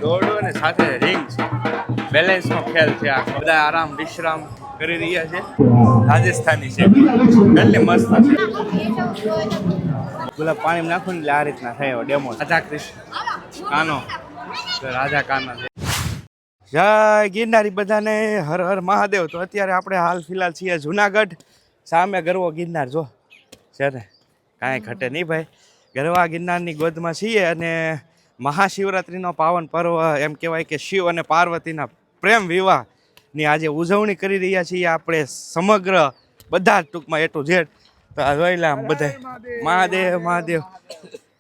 દોડો અને સાથે રિંગ છે, બેલેન્સનો ખેલ છે. આ બધા આરામ વિશ્રામ કરી રહ્યા છે. રાજસ્થાની છે, કેટલી મસ્ત છે. ગુલાબ પાણી નાખું ને એટલે આ રીતના થયો ડેમો. રાધા કૃષ્ણ કાનો, રાધા કાનો છે. જય ગિરનારી બધાને, હર હર મહાદેવ. તો અત્યારે આપણે હાલ ફિલહાલ છીએ જુનાગઢ. સામે ગરવો ગિરનાર જો છે ને, કાંઈ ઘટે નહીં ભાઈ. ગરવા ગિરનારની ગોદમાં છીએ અને મહાશિવરાત્રિનો પાવન પર્વ એમ કહેવાય કે શિવ અને પાર્વતીના પ્રેમ વિવાહની આજે ઉજવણી કરી રહ્યા છીએ આપણે સમગ્ર બધા ટૂંકમાં એ ટુ ઝેડ. તો આ જોઈલા બધા મહાદેવ મહાદેવ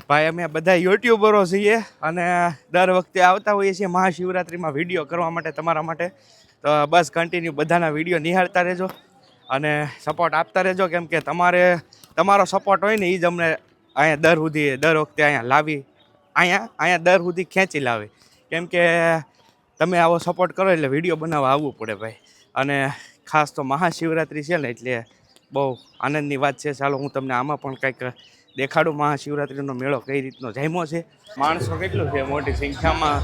ભાઈ. અમે બધા યુટ્યુબરો છીએ અને દર વખતે આવતા હોઈએ છીએ મહાશિવરાત્રિમાં વિડીયો કરવા માટે તમારા માટે. તો બસ કન્ટિન્યુ બધાના વિડીયો નિહાળતા રહેજો અને સપોર્ટ આપતા રહેજો, કેમ કે તમારો સપોર્ટ હોય ને એ જ અમને અહીંયા દર વખતે અહીંયા લાવી અહીંયા દર સુધી ખેંચી લાવે. કેમ કે તમે આવો સપોર્ટ કરો એટલે વિડીયો બનાવવા આવવું પડે ભાઈ. અને ખાસ તો મહાશિવરાત્રિ છે ને એટલે બહુ આનંદની વાત છે. ચાલો હું તમને આમાં પણ કંઈક દેખાડું મહાશિવરાત્રિનો મેળો કઈ રીતનો જામ્યો છે. માણસો કેટલું છે, મોટી સંખ્યામાં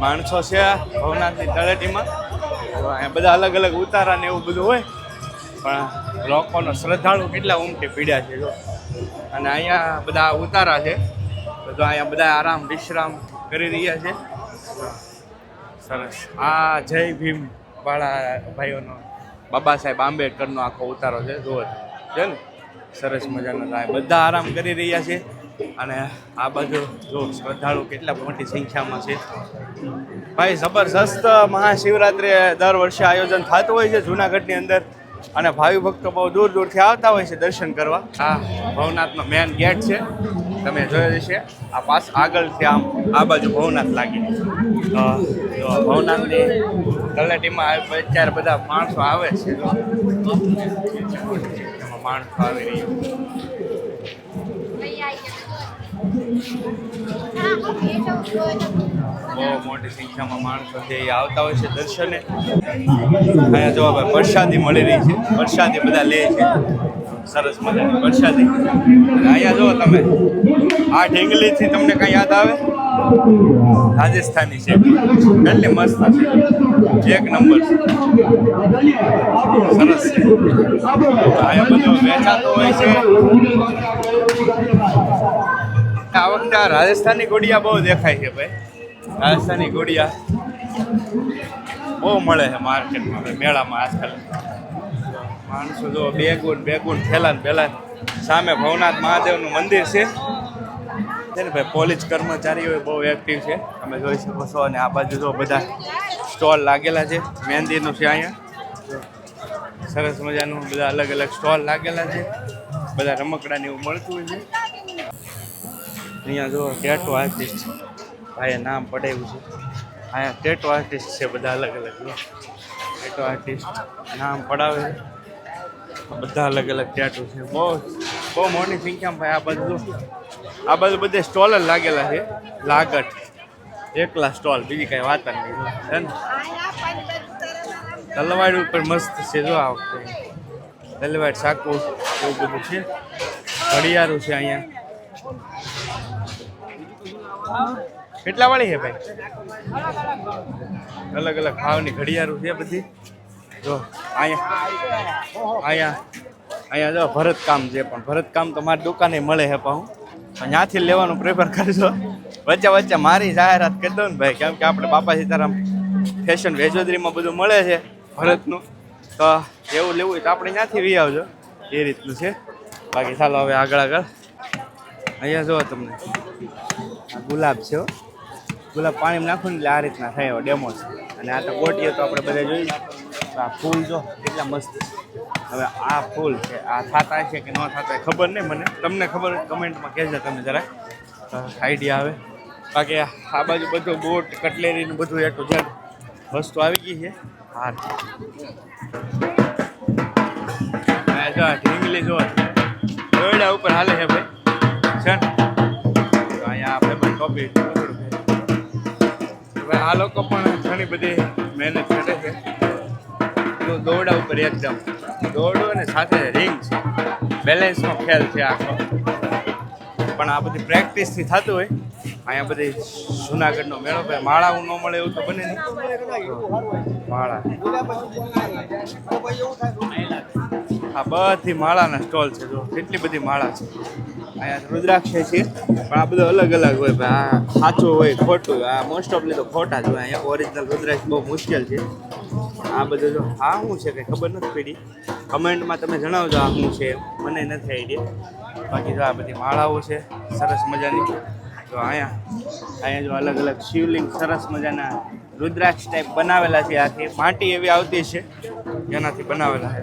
માણસો છે ભવનાથની તળેટીમાં. તો અહીંયા બધા અલગ અલગ ઉતારા ને એવું બધું હોય, પણ લોકોનો શ્રદ્ધાળુ કેટલા ઉમટી પીડ્યા છે જો. અને અહીંયા બધા ઉતારા છે, તો અહીંયા બધા આરામ વિશ્રામ કરી રહ્યા છે. સરસ. આ જય ભીમ વાળા ભાઈઓનો બાબા સાહેબ આંબેડકરનો આખો ઉતારો છે જુઓ છે ને, સરસ મજાનો. બધા આરામ કરી રહ્યા છે અને આ બાજુ જો શ્રદ્ધાળુ કેટલા મોટી સંખ્યામાં છે ભાઈ. જબરજસ્ત મહાશિવરાત્રિ દર વર્ષે આયોજન થતું હોય છે જૂનાગઢની અંદર અને ભાવિ ભક્તો બહુ દૂર દૂરથી આવતા હોય છે દર્શન કરવા. આ ભવનાથનો મેન ગેટ છે, તમે જોયો છે. આ પાસ આગળથી આમ આ બાજુ ભવનાથ લાગી. તો ભવનાથની તળેટીમાં અત્યારે બધા માણસો આવે છે, એમાં માણસો આવી રહ્યા. બહુ મોટી સંખ્યામાં માણસો છે એ આવતા હોય છે દર્શને. અહીંયા જો ભાઈ પ્રસાદી મળી રહી છે, પ્રસાદી બધા લે છે, સરસ મજાની પ્રસાદી. અહીંયા જો તમે આ ઢીંગલીથી તમને કઈ યાદ આવે? રાજસ્થાની છે, કેટલી મસ્ત છે, એક નંબર છે, સરસ છે. અહીંયા બધું વેચાતો હોય છે. આ વખતે આ રાજસ્થાની ઘોડિયા બહુ દેખાય છે ભાઈ. રાજસ્થાની ઘોડિયા બહુ મળે છે માર્કેટમાં ભાઈ, મેળામાં આજકાલ. માણસો જો બે ગુણ ફેલાન પહેલાં સામે ભવનાથ મહાદેવનું મંદિર છે ને ભાઈ. પોલીસ કર્મચારીઓ બહુ એક્ટિવ છે, તમે જોઈ શકો છો. અને આ બાજુ જો બધા સ્ટોલ લાગેલા છે મહેંદીનું છે. અહીંયા સરસ મજાનું બધા અલગ અલગ સ્ટોલ લાગેલા છે, બધા રમકડાને એવું મળતું હોય છે. અહીંયા જો ટેટો આર્ટિસ્ટ ભાઈએ નામ પડાવ્યું છે. અહીંયા ટેટો આર્ટિસ્ટ છે બધા અલગ અલગ. ટેટો આર્ટિસ્ટ નામ પડાવે છે, બધા અલગ અલગ ટેટો છે. બહુ મોટી સંખ્યામાં ભાઈ. આ બાજુ બધે સ્ટોલ જ લાગેલા છે. લાગટ એકલા સ્ટોલ, બીજી કાંઈ વાત જ નહીં છે ને. તલવાડ ઉપર મસ્ત છે જો આ વખતે. તલવાડ સાકુ એવું બધું છે. ઘડિયાળું છે અહીંયા. કેટલા વાળી છે ભાઈ? અલગ અલગ ભાવની ઘડિયાળું છે બધી જો. અહીંયા જો ભરતકામ છે, પણ ભરતકામ તો મારી દુકાને મળે છે, પણ હું ત્યાંથી લેવાનું પ્રેફર કરજો. વચ્ચે મારી જાહેરાત કરી દઉં ને ભાઈ, કેમ કે આપણે બાપા સીતારામ ફેશન વેજોદરીમાં બધું મળે છે ભરતનું. તો એવું લેવું હોય તો આપણે ત્યાંથી વી આવજો, એ રીતનું છે. બાકી ચાલો હવે આગળ અહીંયા જો તમને આ ગુલાબ છે, ગુલાબ પાણી નાખું ને એટલે આ રીતના થયો ડેમો છે. અને આ તો ગોટીએ તો આપણે બધા જોયું. તો આ ફૂલ જો કેટલા મસ્ત. હવે આ ફૂલ છે, આ થતા છે કે ન થતા ખબર નહીં મને, તમને ખબર હોય કમેન્ટમાં કહેજો તમે જરાક, આઈડિયા આવે. બાકી આ બાજુ બધું બોટ કટલેરીનું બધું એ ટુ ઝેડ વસ્તુ આવી ગઈ છે. હા જો ઢીંગલી જો દોરડા ઉપર હાલે છે ભાઈ છે ને. અહીંયા ફેમસ કોફી. હવે આ લોકો પણ ઘણી બધી મહેનત કરે છે. દોરડા ઉપર એકદમ દોડો અને સાથે રિંગ છે, બેલેન્સનો ખેલ છે આખો. પણ આ બધી પ્રેક્ટિસથી થતું હોય અહીંયા બધી જુનાગઢનો મેળો ભાઈ માળાઓ ન મળે એવું તો બને નહીં. માળા આ બધી માળાના સ્ટોલ છે. જો કેટલી બધી માળા છે. અહીંયા રુદ્રાક્ષ છે પણ આ બધું અલગ અલગ હોય ભાઈ. આ સાચું હોય ખોટું, આ મોસ્ટ ઓફલી તો ખોટા જ હોય. અહીંયા ઓરિજિનલ રુદ્રાક્ષ બહુ મુશ્કેલ છે. આ બધું જો આ શું છે કંઈ ખબર નથી પડી. કમેન્ટમાં તમે જણાવજો આ શું છે, મને નથી આઈડિયા. બાકી જો આ બધી માળાઓ છે સરસ મજાની. તો અહીંયા જો અલગ અલગ શિવલિંગ સરસ મજાના રુદ્રાક્ષ ટાઈપ બનાવેલા છે. આખી માટી એવી આવતી છે જેનાથી બનાવેલા છે.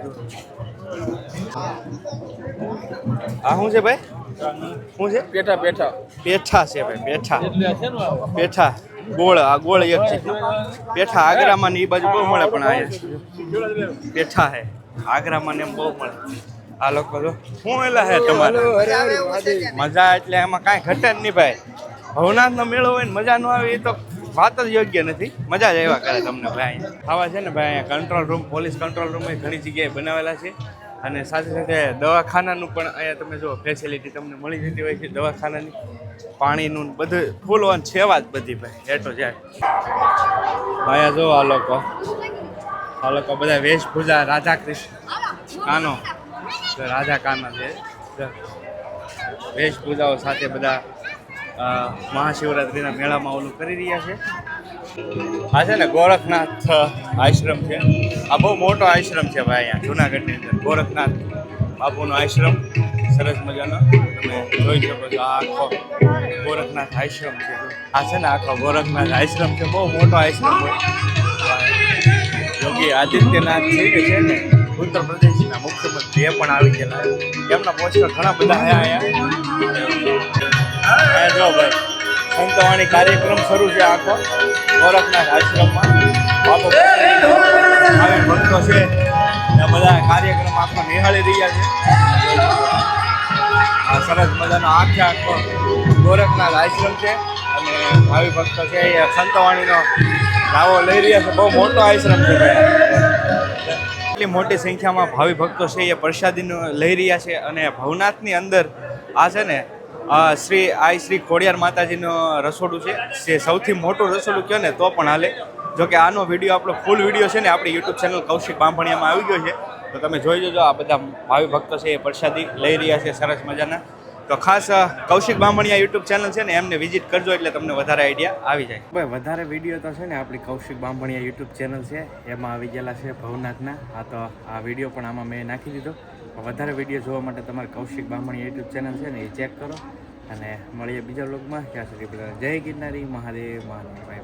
આ શું છે ભાઈ? શું છે? પેઠા પેઠા પેઠા છે ભાઈ. પેઠા પેઠા ગોળ. આ ગોળ એક છે. પેઠા આગ્રામાં ને એ બાજુ બહુ મળે પણ અહીંયા પેઠા છે આગ્રામાં ને એમ બહુ મળે. આ લોકો તો શું એલા હે તમારે મજા એટલે એમાં કાંઈ ઘટે જ નહીં ભાઈ. ભવનાથનો મેળો હોય ને મજા ન આવે એ તો વાત જ યોગ્ય નથી. મજા જ આવ્યા કરે તમને ભાઈ. આવા છે ને ભાઈ અહીંયા control room, police control room ઘણી જગ્યાએ બનાવેલા છે. અને સાથે સાથે દવાખાનાનું પણ અહીંયા તમે જો ફેસિલિટી તમને મળી જતી હોય છે. દવાખાનાની, પાણીનું બધું ફૂલ ઓન સેવા જ બધી ભાઈ એટો જાય. અહીંયા જો આ લોકો બધા વેશભૂષા રાધા કૃષ્ણ કાનો રાધા કાના છે વેશભૂષાઓ સાથે બધા મહાશિવરાત્રિના મેળામાં ઓલું કરી રહ્યા છે. આ છે ને ગોરખનાથ આશ્રમ છે. આ બહુ મોટો આશ્રમ છે ભાઈ અહીંયા જુનાગઢની અંદર. ગોરખનાથ બાપુનો આશ્રમ સરસ મજાનો તમે જોઈ શકો છો. આ આખો ગોરખનાથ આશ્રમ છે. આ છે ને આખો ગોરખનાથ આશ્રમ છે. બહુ મોટો આશ્રમ હોય. યોગી આદિત્યનાથજી છે ને ઉત્તર પ્રદેશના મુખ્યમંત્રી એ પણ આવી ગયેલા. એમના પોસ્ટર ઘણા બધા અહીંયા જો ભાઈ સંતવાણી કાર્યક્રમ શરૂ છે આખો ગોરખનાથ આશ્રમમાં. બાપુ ભક્તો છે એ બધા કાર્યક્રમ આખો નિહાળી રહ્યા છે. આ સરસ મજાનો આખો ગોરખનાથ આશ્રમ છે અને ભાવિ ભક્તો છે એ સંતવાણીનો લાવો લઈ રહ્યા છે. બહુ મોટો આશ્રમ છે ભાઈ. એટલી મોટી સંખ્યામાં ભાવિ ભક્તો છે એ પ્રસાદીનો લઈ રહ્યા છે. અને ભવનાથની અંદર આ છે ને શ્રી ખોડિયાર માતાજીનો રસોડું છે. જે સૌથી મોટું રસોડું કહે ને તો પણ હાલે. જોકે આનો વિડીયો આપણો ફૂલ વિડીયો છે ને આપણી યુટ્યુબ ચેનલ કૌશિક બાંભણિયામાં આવી ગયો છે. તો તમે જોઈ જજો. આ બધા ભાવિ ભક્તો છે એ પ્રસાદી લઈ રહ્યા છે સરસ મજાના. તો ખાસ કૌશિક બાંભણિયા યુટ્યુબ ચેનલ છે ને એમને વિઝિટ કરજો એટલે તમને વધારે આઈડિયા આવી જાય. ભાઈ વધારે વિડીયો તો છે ને આપણી કૌશિક બાંભણિયા યુટ્યુબ ચેનલ છે એમાં આવી ગયેલા છે ભવનાથના. હા તો આ વિડીયો પણ આમાં મેં નાખી દીધો. વધારે વિડીયો જોવા માટે તમારે કૌશિક બાંભણિયા યુટ્યુબ ચેનલ છે ને એ ચેક કરો. અને મળીએ બીજા વ્લોગમાં. ત્યાં સુધી બધા જય ગિરનારી મહાદેવ મહાદેવ.